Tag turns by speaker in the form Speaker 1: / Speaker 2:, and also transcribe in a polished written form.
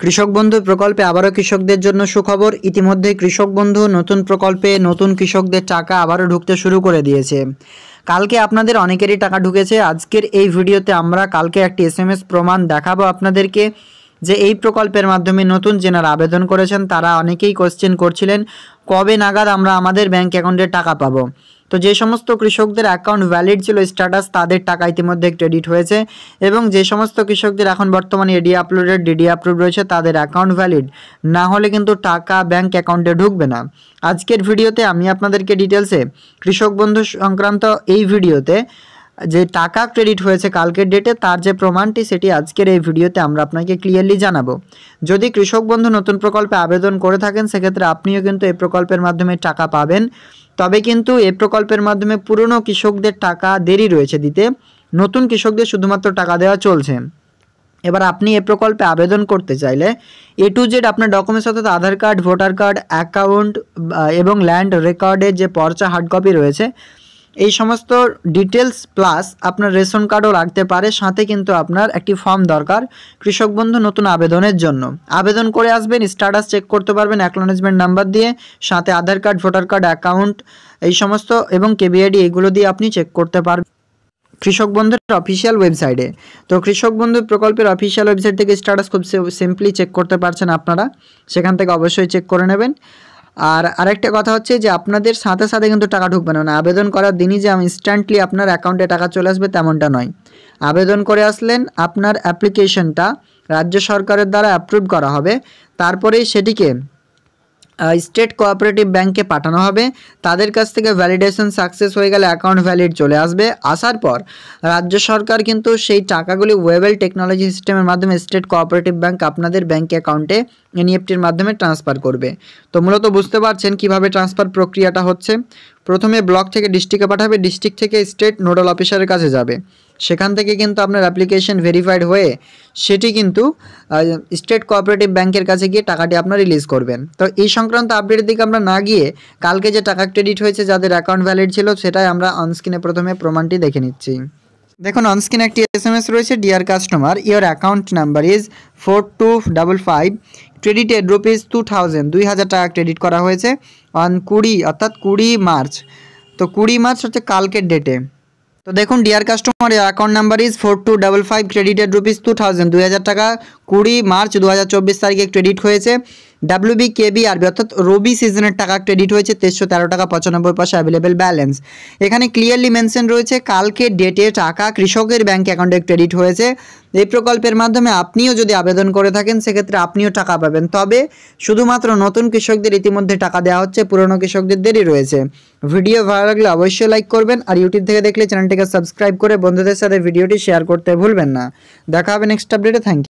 Speaker 1: কৃষক বন্ধু প্রকল্পে আবারও কৃষকদের জন্য সুখবর। ইতিমধ্যে কৃষক বন্ধু নতুন প্রকল্পে নতুন কৃষকদের টাকা আবারও ঢুকতে শুরু করে দিয়েছে। কালকে আপনাদের অনেকেরই টাকা ঢুকেছে। আজকের এই ভিডিওতে আমরা কালকে একটি এসএমএস প্রমাণ দেখাবো আপনাদেরকে যে এই প্রকল্পের মাধ্যমে নতুন যারা আবেদন করেছেন তারা অনেকেই কোশ্চেন করছিলেন কবে নাগাদ আমরা আমাদের ব্যাংক অ্যাকাউন্টে টাকা পাবো। তো যে সমস্ত কৃষকদের অ্যাকাউন্ট ভ্যালিড ছিল স্ট্যাটাস তাদের টাকা ইতিমধ্যে ক্রেডিট হয়েছে, এবং যে সমস্ত কৃষকদের এখন বর্তমানে এডি আপলোডেড ডিডি অ্যাপ্রুভ রয়েছে তাদের অ্যাকাউন্ট ভ্যালিড না হলে কিন্তু টাকা ব্যাংক অ্যাকাউন্টে ঢুকবে না। আজকের ভিডিওতে আমি আপনাদেরকে ডিটেলসে কৃষক বন্ধু সংক্রান্ত এই ভিডিওতে যে টাকা ক্রেডিট হয়েছে কালকের ডেটে তার যে প্রমাণটি সেটি আজকের এই ভিডিওতে আমরা আপনাকে ক্লিয়ারলি জানাবো। যদি কৃষক বন্ধু নতুন প্রকল্পে আবেদন করে থাকেন সেক্ষেত্রে আপনিও কিন্তু এই প্রকল্পের মাধ্যমে টাকা পাবেন, তবে কিন্তু এই প্রকল্পের মাধ্যমে পুরনো কৃষকদের টাকা দেরি রয়েছে দিতে, নতুন কৃষকদের শুধুমাত্র টাকা দেওয়া চলছে। এবার আপনি এই প্রকল্পে আবেদন করতে চাইলে A to Z আপনার ডকুমেন্টস অর্থাৎ আধার কার্ড, ভোটার কার্ড, অ্যাকাউন্ট এবং ল্যান্ড রেকর্ডের যে পর্চা হার্ড কপি রয়েছে এই সমস্ত ডিটেলস প্লাস আপনার রেশন কার্ডও লাগতে পারে, সাথে কিন্তু আপনার একটি ফর্ম দরকার কৃষক বন্ধু নতুন আবেদনের জন্য। আবেদন করে আসবেন, স্ট্যাটাস চেক করতে পারবেন অ্যাকনলেজমেন্ট নাম্বার দিয়ে, সাথে আধার কার্ড, ভোটার কার্ড, অ্যাকাউন্ট এই সমস্ত এবং কেবিআইডি এগুলো দিয়ে আপনি চেক করতে পারবেন কৃষক বন্ধুর অফিসিয়াল ওয়েবসাইটে। তো কৃষক বন্ধু প্রকল্পের অফিসিয়াল ওয়েবসাইট থেকে স্ট্যাটাস খুব সিম্পলি চেক করতে পারছেন আপনারা, সেখান থেকে অবশ্যই চেক করে নেবেন। আর আরেকটা কথা হচ্ছে যে আপনাদের সাথে সাথে কিন্তু টাকা ঢুকবে না, আবেদন করার দিনই যে ইনস্ট্যান্টলি আপনার অ্যাকাউন্টে টাকা চলে আসবে তেমনটা নয়। আবেদন করে আসলেন, আপনার অ্যাপ্লিকেশনটা রাজ্য সরকারের দ্বারা অ্যাপ্রুভ করা হবে, তারপরেই সেটিকে স্টেট কোঅপারেটিভ ব্যাংকে পাঠানো হবে, তাদের কাছ থেকে ভ্যালিডেশন সাকসেস হয়ে গেলে অ্যাকাউন্ট ভ্যালিড চলে আসবে। আসার পর রাজ্য সরকার কিন্তু সেই টাকাগুলি ওয়েবেল টেকনোলজি সিস্টেমের মাধ্যমে স্টেট কোঅপারেটিভ ব্যাংক আপনাদের ব্যাংক অ্যাকাউন্টে এনইএফটির মাধ্যমে ট্রান্সফার করবে। তো মূলত বুঝতে পারছেন কিভাবে ট্রান্সফার প্রক্রিয়াটা হচ্ছে। প্রথমে ব্লক থেকে ডিস্ট্রিক্টে পাঠাবে, ডিস্ট্রিক্ট থেকে স্টেট নোডাল অফিসারের কাছে যাবে, সেখান থেকে কিন্তু আপনার অ্যাপ্লিকেশন ভেরিফাইড হয়ে সেটি কিন্তু স্টেট কোঅপারেটিভ ব্যাংকের কাছে গিয়ে টাকাটি আপনার রিলিজ করবেন। তো এই সংক্রান্ত আপডেটের দিকে আমরা না গিয়ে কালকে যে টাকা ক্রেডিট হয়েছে যাদের অ্যাকাউন্ট ভ্যালিড ছিল সেটাই আমরা অনস্ক্রিনে প্রথমে প্রমাণটি দেখে নিচ্ছি। দেখুন অনস্ক্রিনে একটি এসএমএস রয়েছে, deer customer your account number is 4255 credited rupees 2000, 2000 টাকা ক্রেডিট করা হয়েছে অন 20 অর্থাৎ 20 মার্চ। তো 20 মার্চ হচ্ছে কালকের ডেটে। তো দেখুন deer customer account number is 4255 credited rupees 2000, 2000 টাকা 20 মার্চ 2024 তারিখে ক্রেডিট হয়েছে। WBKBRB অর্থাৎ রবি সিজনের টাকা ক্রেডিট হয়েছে 2313 টাকা 95 পয়সা অ্যাভেলেবেল ব্যালেন্স। এখানে ক্লিয়ারলি মেনশন রয়েছে কালকে ডেটে টাকা কৃষকের ব্যাংক অ্যাকাউন্টে ক্রেডিট হয়েছে। এই প্রকল্পের মাধ্যমে আপনিও যদি আবেদন করে থাকেন সেক্ষেত্রে আপনিও টাকা পাবেন, তবে শুধুমাত্র নতুন কৃষকদের ইতিমধ্যে টাকা দেওয়া হচ্ছে, পুরনো কৃষকদের দেরি রয়েছে। ভিডিও ভালো লাগলে অবশ্যই লাইক করবেন, আর ইউটিউব থেকে দেখলে চ্যানেলটিকে সাবস্ক্রাইব করে বন্ধুদের সাথে ভিডিওটি শেয়ার করতে ভুলবেন না। দেখা হবে নেক্সট আপডেটে। Thank you.